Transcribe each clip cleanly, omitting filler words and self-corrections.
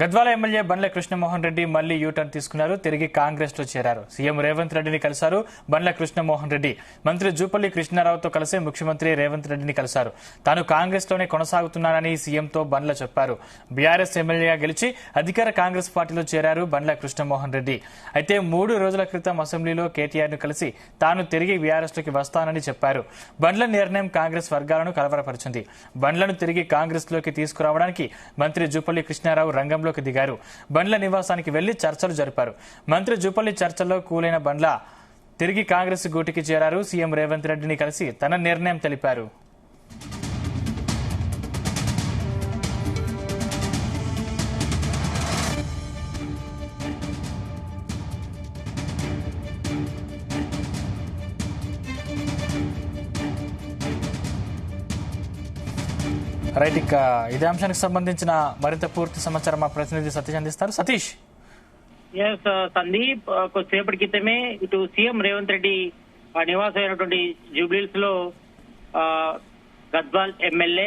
Gadwal MLA బండ్ల కృష్ణమోహన్ రెడ్డి మళ్లీ U turn తీసుకున్నారు. తిరిగి కాంగ్రెస్ లో చేరారు. సీఎం రేవంత్ రెడ్డిని కలిశారు. బండ్ల కృష్ణమోహన్ రెడ్డి మంత్రి జూపల్లి కృష్ణారావుతో కలిసి ముఖ్యమంత్రి రేవంత్ రెడ్డిని కలిశారు. తాను కాంగ్రెస్ లోనే కొనసాగుతున్నానని సీఎంతో బండ్ల చెప్పారు. బీఆర్ఎస్ ఎమ్మెల్యేగా గెలిచి అధికార కాంగ్రెస్ పార్టీలో చేరారు బండ్ల కృష్ణమోహన్ రెడ్డి. అయితే 3 రోజుల క్రితం అసెంబ్లీలో కేటీఆర్ ను కలిసి తాను తిరిగి బీఆర్ఎస్ లోకి వస్తానని చెప్పారు. బండ్ల నిర్ణయం కాంగ్రెస్ వర్గాలను కలవరపరిచింది. బండ్లను తిరిగి కాంగ్రెస్ లోకి తీసుకురావడానికి మంత్రి జూపల్లి కృష్ణారావు రంగంలోకి దిగారు. బండ్ల నివాసానికి వెళ్లి చర్చలు జరిపారు. మంత్రి జూపల్లి చర్చల్లో కూలైన బండ్ల తిరిగి కాంగ్రెస్ గూటికి చేరారు. సీఎం రేవంత్ రెడ్డిని కలిసి తన నిర్ణయం తెలిపారు. రైట్, ఇక ఇదే అంశానికి సంబంధించిన మరింత పూర్తి సమాచారం మా ప్రతినిధి సతీష్ అందిస్తారు. సతీష్. సందీప్, కొద్దిసేపటి క్రితమే ఇటు సీఎం రేవంత్ రెడ్డి నివాసం అయినటువంటి జూబ్లీహిల్స్ లో గద్వాల్ ఎమ్మెల్యే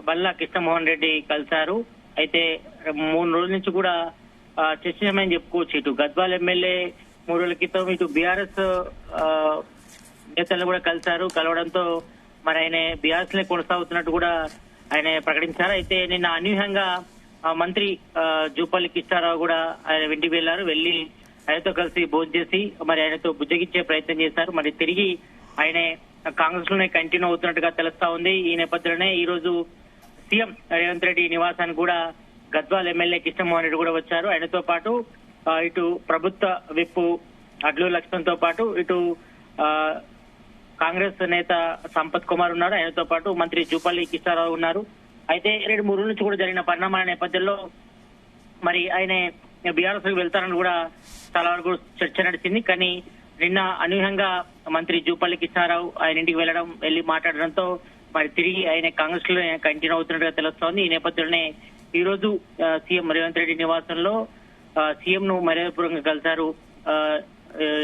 బండ్ల కృష్ణమోహన్ రెడ్డి కలిశారు. అయితే 3 రోజుల నుంచి కూడా చర్చించమని చెప్పుకోవచ్చు. ఇటు గద్వాల్ ఎమ్మెల్యే 3 రోజుల క్రితం ఇటు బీఆర్ఎస్ నేతలను కూడా కలిశారు. కలవడంతో మరి ఆయన బీఆర్ఎస్ లో కొనసాగుతున్నట్టు కూడా ఆయన ప్రకటించారు. అయితే నిన్న అనూహ్యంగా మంత్రి జూపల్లి కృష్ణారావు కూడా ఆయన ఇంటికి వెళ్లారు. వెళ్లి ఆయనతో కలిసి భోజనం చేసి మరి ఆయనతో బుజ్జగించే ప్రయత్నం చేశారు. మరి తిరిగి ఆయన కాంగ్రెస్ లోనే కంటిన్యూ అవుతున్నట్టుగా తెలుస్తా ఉంది. ఈ నేపథ్యంలోనే ఈ రోజు సీఎం రేవంత్ రెడ్డి నివాసానికి కూడా గద్వాల్ ఎమ్మెల్యే కృష్ణమోహన్ రెడ్డి కూడా వచ్చారు. ఆయనతో పాటు ఇటు ప్రభుత్వ విప్ అడ్లు లక్ష్మణ్ తో పాటు ఇటు కాంగ్రెస్ నేత సంపత్ కుమార్ ఉన్నారు. ఆయనతో పాటు మంత్రి జూపల్లి కృష్ణారావు ఉన్నారు. అయితే 2-3 రోజుల నుంచి కూడా జరిగిన పరిణామాల నేపథ్యంలో మరి ఆయన బీఆర్ఎస్ కు వెళ్తారని కూడా చాలా వరకు చర్చ నడిచింది. కానీ నిన్న అనూహ్యంగా మంత్రి జూపల్లి కృష్ణారావు ఆయన ఇంటికి వెళ్లి మాట్లాడడంతో మరి తిరిగి ఆయన కాంగ్రెస్ లో కంటిన్యూ అవుతున్నట్టుగా తెలుస్తోంది. ఈ నేపథ్యంలోనే ఈ రోజు సీఎం రేవంత్ రెడ్డి నివాసంలో సీఎం ను మర్యాదపూర్వకంగా కలిశారు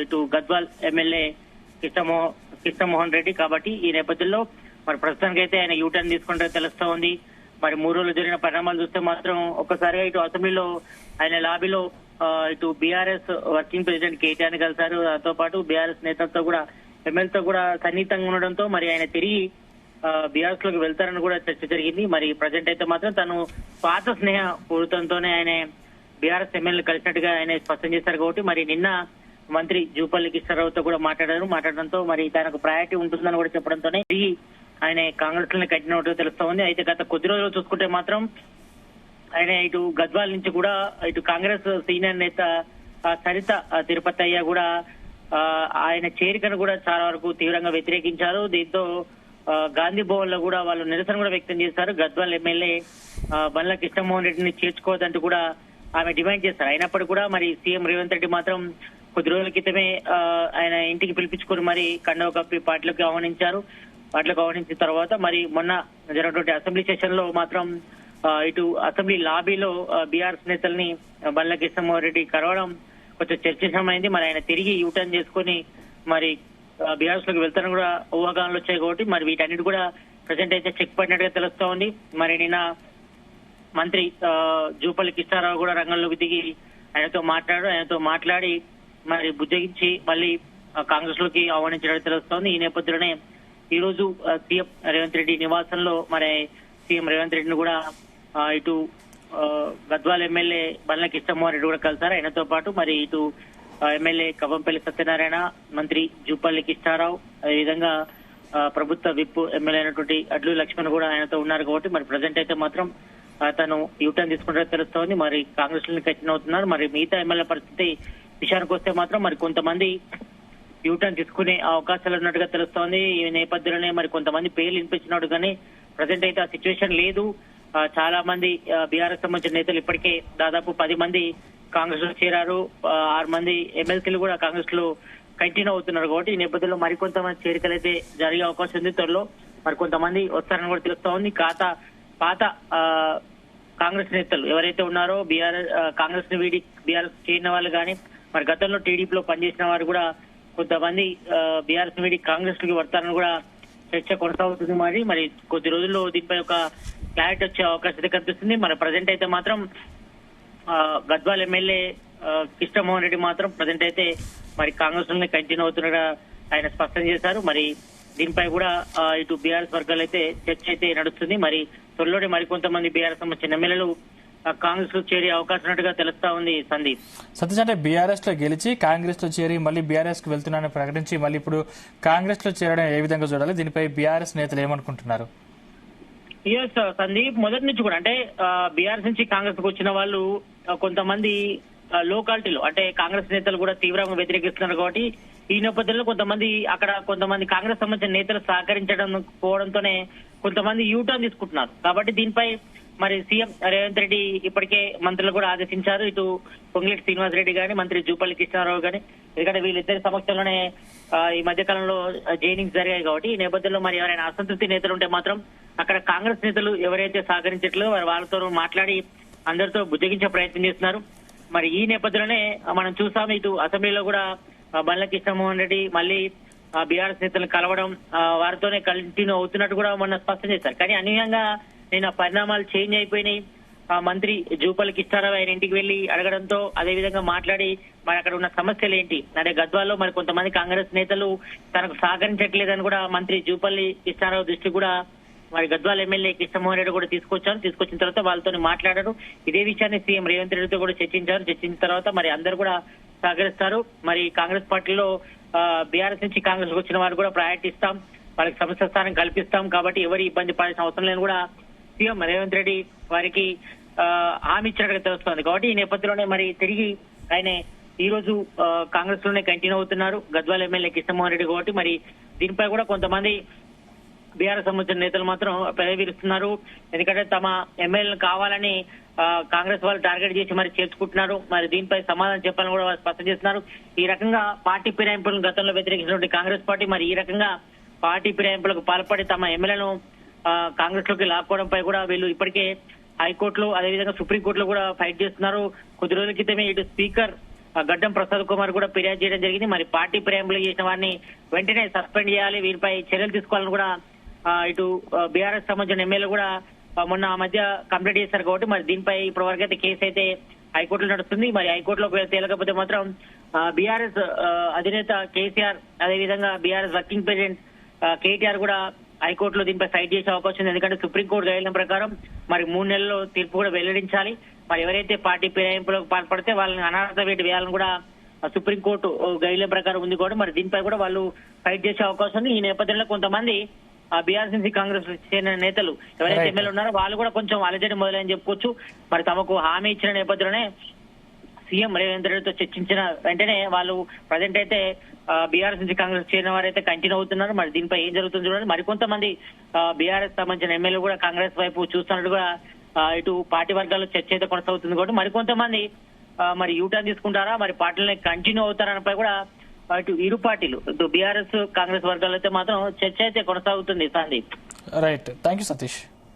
ఇటు గద్వాల్ ఎమ్మెల్యే కృష్ణమోహన్ రెడ్డి. కాబట్టి ఈ నేపథ్యంలో మరి ప్రస్తుతానికి అయితే ఆయన యూటర్న్ తీసుకుంటే తెలుస్తా ఉంది. మరి 3 రోజులు జరిగిన పరిణామాలు చూస్తే మాత్రం ఒక్కసారిగా ఇటు అసెంబ్లీలో ఆయన లాబీలో ఇటు బీఆర్ఎస్ వర్కింగ్ ప్రెసిడెంట్ కేటీఆర్ ని కలిశారు. దాంతో పాటు బీఆర్ఎస్ నేతలతో కూడా ఎమ్మెల్యేతో కూడా సన్నిహితంగా ఉండడంతో మరి ఆయన తిరిగి బీఆర్ఎస్ లోకి వెళ్తారని కూడా చర్చ జరిగింది. మరి ప్రజెంట్ అయితే మాత్రం తను పాత స్నేహ పూరితంతోనే ఆయన బీఆర్ఎస్ ఎమ్మెల్యేలు కలిసినట్టుగా ఆయన స్పష్టం చేశారు. కాబట్టి మరి నిన్న మంత్రి జూపల్లి కృష్ణారావుతో కూడా మాట్లాడడంతో మరి తనకు ప్రయారిటీ ఉంటుందని కూడా చెప్పడంతోనే ఆయన కాంగ్రెస్ లోనే కంటిన్యూ అవుతుందో తెలుస్తా ఉంది. అయితే గత కొద్ది రోజులు చూసుకుంటే మాత్రం ఆయన ఇటు గద్వాల్ నుంచి కూడా ఇటు కాంగ్రెస్ సీనియర్ నేత సరిత తిరుపతి అయ్య కూడా ఆయన చేరికను కూడా చాలా వరకు తీవ్రంగా వ్యతిరేకించారు. దీంతో గాంధీ భవన్ లో కూడా వాళ్ళు నిరసన కూడా వ్యక్తం చేశారు. గద్వాల్ ఎమ్మెల్యే బండ్ల కృష్ణమోహన్ రెడ్డిని చేర్చుకోవద్దంటూ కూడా ఆమె డిమాండ్ చేశారు. అయినప్పటికీ కూడా మరి సీఎం రేవంత్ రెడ్డి మాత్రం కొద్ది రోజుల క్రితమే ఆయన ఇంటికి పిలిపించుకుని మరి కండవ కప్పి పార్టీలోకి ఆహ్వానించారు. పార్టీలోకి ఆహ్వానించిన తర్వాత మరి మొన్న జరిగినటువంటి అసెంబ్లీ సెషన్ లో మాత్రం ఇటు అసెంబ్లీ లాబీలో బీఆర్ఎస్ నేతల్ని బండ్ల కృష్ణమోహన్ రెడ్డి కలవడం కొంచెం చర్చనీయమైంది. మరి ఆయన తిరిగి యూటర్న్ చేసుకుని మరి బీఆర్ఎస్ లోకి వెళ్తారని కూడా ఊహాగానాలు వచ్చాయి. కాబట్టి మరి వీటన్నిటి కూడా ప్రజెంట్ అయితే చెక్ పడినట్టుగా తెలుస్తా ఉంది. మరి నిన్న మంత్రి జూపల్లి కృష్ణారావు కూడా రంగంలోకి దిగి ఆయనతో మాట్లాడి మరి బుజ్జగించి మళ్ళీ కాంగ్రెస్ లోకి ఆహ్వానించడం తెలుస్తోంది. ఈ నేపథ్యంలోనే ఈ రోజు సీఎం రేవంత్ రెడ్డి నివాసంలో మరి సీఎం రేవంత్ రెడ్డిని కూడా ఇటు గద్వాల్ ఎమ్మెల్యే బండ్ల కృష్ణమోహన్ రెడ్డి కూడా కలిశారు. ఆయనతో పాటు మరి ఇటు ఎమ్మెల్యే కవ్వంపల్లి సత్యనారాయణ, మంత్రి జూపల్లి కృష్ణారావు, అదేవిధంగా ప్రభుత్వ విప్ ఎమ్మెల్యే అయినటువంటి అడ్లు లక్ష్మణ్ కూడా ఆయనతో ఉన్నారు. కాబట్టి మరి ప్రజెంట్ అయితే మాత్రం తను యూటర్న్ తీసుకుంటే తెలుస్తోంది. మరి కాంగ్రెస్ లో కంటిన్యూ అవుతున్నారు. మరి మిగతా ఎమ్మెల్యే పరిస్థితి విషయానికి వస్తే మాత్రం మరి కొంతమంది యూటర్న్ తీసుకునే అవకాశాలు ఉన్నట్టుగా తెలుస్తోంది. ఈ నేపథ్యంలోనే మరి కొంతమంది పేర్లు వినిపించినట్టు కానీ ప్రజెంట్ అయితే ఆ సిచ్యువేషన్ లేదు. చాలా మంది బీఆర్ఎస్ సంబంధించిన నేతలు ఇప్పటికే దాదాపు 10 మంది కాంగ్రెస్ లో చేరారు. 6 మంది ఎమ్మెల్సీలు కూడా కాంగ్రెస్ లో కంటిన్యూ అవుతున్నారు. కాబట్టి ఈ నేపథ్యంలో మరికొంతమంది చేరికలు అయితే జరిగే అవకాశం ఉంది. త్వరలో మరి కొంతమంది వస్తారని కూడా తెలుస్తా ఉంది. పాత కాంగ్రెస్ నేతలు ఎవరైతే ఉన్నారో కాంగ్రెస్ ని వీడి బీఆర్ఎస్ చేరిన వాళ్ళు కానీ మరి గతంలో టీడీపీలో పనిచేసిన వారు కూడా కొంతమంది బీఆర్ఎస్ వీడి కాంగ్రెస్ కి వస్తారని కూడా చర్చ కొనసాగుతుంది. మరి కొద్ది రోజుల్లో దీనిపై ఒక క్లారిటీ వచ్చే అవకాశం అయితే కనిపిస్తుంది. మరి ప్రజెంట్ అయితే మాత్రం గద్వాల్ ఎమ్మెల్యే కృష్ణమోహన్ రెడ్డి మాత్రం ప్రజెంట్ అయితే మరి కాంగ్రెస్ లోనే కంటిన్యూ అవుతున్నట్టుగా ఆయన స్పష్టం చేశారు. మరి దీనిపై కూడా ఇటు బీఆర్ఎస్ వర్గాలు అయితే చర్చ అయితే నడుస్తుంది. మరి త్వరలోనే మరికొంతమంది బీఆర్ఎస్ సంబంధించిన ఎమ్మెల్యేలు కాంగ్రెస్ లో చేరే అవకాశం ఉన్నట్టుగా తెలుస్తా ఉంది. సందీప్, సతీష్, అంటే బీఆర్ఎస్ లో గెలిచి కాంగ్రెస్ లో చేరి మళ్ళీ బీఆర్ఎస్ కు వెళ్తున్నానని ప్రకటించి మళ్ళీ ఇప్పుడు కాంగ్రెస్ లో చేరడం ఏ విధంగా చూడాలి? దీనిపై బీఆర్ఎస్ నేతలు ఏమనుకుంటున్నారు? ఎస్ సందీప్, మొదటి నుంచి కూడా అంటే బీఆర్ఎస్ నుంచి కాంగ్రెస్ కు వచ్చిన వాళ్ళు కొంతమంది లోకాలిటీలో అంటే కాంగ్రెస్ నేతలు కూడా తీవ్రంగా వ్యతిరేకిస్తున్నారు. కాబట్టి ఈ నేపథ్యంలో కొంతమంది కాంగ్రెస్ సంబంధించిన నేతలు సహకరించడం పోవడంతోనే కొంతమంది యూటర్న్ తీసుకుంటున్నారు. కాబట్టి దీనిపై మరి సీఎం రేవంత్ రెడ్డి ఇప్పటికే మంత్రులు కూడా ఆదేశించారు. ఇటు పొంగులేటి శ్రీనివాస్ రెడ్డి గాని, మంత్రి జూపల్లి కృష్ణారావు గాని, ఎందుకంటే వీళ్ళిద్దరి సమక్షంలోనే ఈ మధ్య కాలంలో జైనింగ్స్ జరిగాయి. కాబట్టి ఈ నేపథ్యంలో మరి ఎవరైనా అసంతృప్తి నేతలు ఉంటే మాత్రం అక్కడ కాంగ్రెస్ నేతలు ఎవరైతే సహకరించట్లేదో వాళ్ళతో మాట్లాడి అందరితో బుజ్జగించే ప్రయత్నం చేస్తున్నారు. మరి ఈ నేపథ్యంలోనే మనం చూసాము ఇటు అసెంబ్లీలో కూడా బండ్ల కృష్ణమోహన్ రెడ్డి మళ్ళీ బీఆర్ఎస్ నేతలను కలవడం, వారితోనే కంటిన్యూ అవుతున్నట్టు కూడా మొన్న స్పష్టం చేశారు. కానీ అనూహ్యంగా నేను పరిణామాలు చేంజ్ అయిపోయినాయి. మంత్రి జూపల్లి కృష్ణారావు ఆయన ఇంటికి వెళ్లి అడగడంతో అదేవిధంగా మాట్లాడి మరి అక్కడ ఉన్న సమస్యలు ఏంటి అంటే గద్వాల్లో మరి కొంతమంది కాంగ్రెస్ నేతలు తనకు సహకరించట్లేదని కూడా మంత్రి జూపల్లి కృష్ణారావు దృష్టి కూడా మరి గద్వాల్ ఎమ్మెల్యే కృష్ణమోహన్ రెడ్డి కూడా తీసుకొచ్చిన తర్వాత వాళ్ళతో మాట్లాడారు. ఇదే విషయాన్ని సీఎం రేవంత్ రెడ్డితో కూడా చర్చించిన తర్వాత మరి అందరూ కూడా సహకరిస్తారు. మరి కాంగ్రెస్ పార్టీలో బీఆర్ఎస్ నుంచి కాంగ్రెస్ వచ్చిన వారు కూడా ప్రయారిటీ ఇస్తాం, వాళ్ళకి సంస్థ స్థానం కల్పిస్తాం, కాబట్టి ఎవరి ఇబ్బంది పడాల్సిన అవసరం లేని కూడా సీఎం రేవంత్ రెడ్డి వారికి హామీ ఇచ్చినట్టుగా తెలుస్తోంది. కాబట్టి ఈ నేపథ్యంలోనే మరి తిరిగి ఆయన ఈ రోజు కాంగ్రెస్ లోనే కంటిన్యూ అవుతున్నారు గద్వాల్ ఎమ్మెల్యే కృష్ణమోహన్ రెడ్డి. కాబట్టి మరి దీనిపై కూడా కొంతమంది బీఆర్ఎస్ సంబంధించిన నేతలు మాత్రం ప్రవేశిస్తున్నారు. ఎందుకంటే తమ ఎమ్మెల్యేలు కావాలని కాంగ్రెస్ వాళ్ళు టార్గెట్ చేసి మరి చేర్చుకుంటున్నారు. మరి దీనిపై సమాధానం చెప్పాలని కూడా వాళ్ళు స్పష్టం చేస్తున్నారు. ఈ రకంగా పార్టీ ఫిరాయింపులను గతంలో వ్యతిరేకించినటువంటి కాంగ్రెస్ పార్టీ మరి ఈ రకంగా పార్టీ ఫిరాయింపులకు పాల్పడి తమ ఎమ్మెల్యేలను కాంగ్రెస్ లోకి లాక్కోవడంపై కూడా వీళ్ళు ఇప్పటికే హైకోర్టులో అదేవిధంగా సుప్రీంకోర్టులో కూడా ఫైట్ చేస్తున్నారు. కొద్ది రోజుల క్రితమే ఇటు స్పీకర్ గడ్డం ప్రసాద్ కుమార్ కూడా ఫిర్యాదు చేయడం జరిగింది. మరి పార్టీ ఫిరాయింపులు చేసిన వారిని వెంటనే సస్పెండ్ చేయాలి, వీరిపై చర్యలు తీసుకోవాలని కూడా ఇటు బీఆర్ఎస్ సంబంధించిన ఎమ్మెల్యే కూడా మొన్న ఆ మధ్య కంప్లీట్ చేశారు. కాబట్టి మరి దీనిపై ఇప్పటి వరకు అయితే కేసు అయితే హైకోర్టులో నడుస్తుంది. మరి హైకోర్టులో తేలకపోతే మాత్రం బీఆర్ఎస్ అధినేత కేసీఆర్ అదేవిధంగా బీఆర్ఎస్ వర్కింగ్ ప్రెసిడెంట్ కేటీఆర్ కూడా హైకోర్టులో దీనిపై ఫైట్ చేసే అవకాశం ఉంది. ఎందుకంటే సుప్రీంకోర్టు గైడ్లైన్ ప్రకారం మరి 3 నెలల్లో తీర్పు కూడా వెల్లడించాలి. మరి ఎవరైతే పార్టీ ఫిరాయింపులకు పాల్పడితే వాళ్ళని అనర్హత వేటు వేయాలని కూడా సుప్రీంకోర్టు గైడ్లైన్ ప్రకారం ఉంది. కూడా మరి దీనిపై కూడా వాళ్ళు ఫైట్ చేసే అవకాశం ఉంది. ఈ నేపథ్యంలో కొంతమంది బీఆర్ఎస్ నుంచి కాంగ్రెస్ చేరిన నేతలు ఎవరైతే ఎమ్మెల్యే ఉన్నారో వాళ్ళు కూడా కొంచెం అలజడి మొదలైన చెప్పుకోవచ్చు. మరి తమకు హామీ ఇచ్చిన నేపథ్యంలోనే సీఎం రేవంత్ రెడ్డితో చర్చించిన వెంటనే వాళ్ళు ప్రజెంట్ అయితే బీఆర్ఎస్ నుంచి కాంగ్రెస్ చేరిన వారైతే కంటిన్యూ అవుతున్నారు. మరి దీనిపై ఏం జరుగుతుంది చూడండి. మరికొంతమంది బీఆర్ఎస్ సంబంధించిన ఎమ్మెల్యేలు కూడా కాంగ్రెస్ వైపు చూస్తున్నట్టుగా ఇటు పార్టీ వర్గాల్లో చర్చ అయితే కొనసాగుతుంది. కాబట్టి మరికొంతమంది మరి యూటర్న్ తీసుకుంటారా, మరి పార్టీలని కంటిన్యూ అవుతారనపై కూడా ఇటు ఇరు పార్టీలు ఇటు బీఆర్ఎస్ కాంగ్రెస్ వర్గాలు అయితే మాత్రం చర్చ అయితే కొనసాగుతుంది. Sandeep, right, thank you Satish.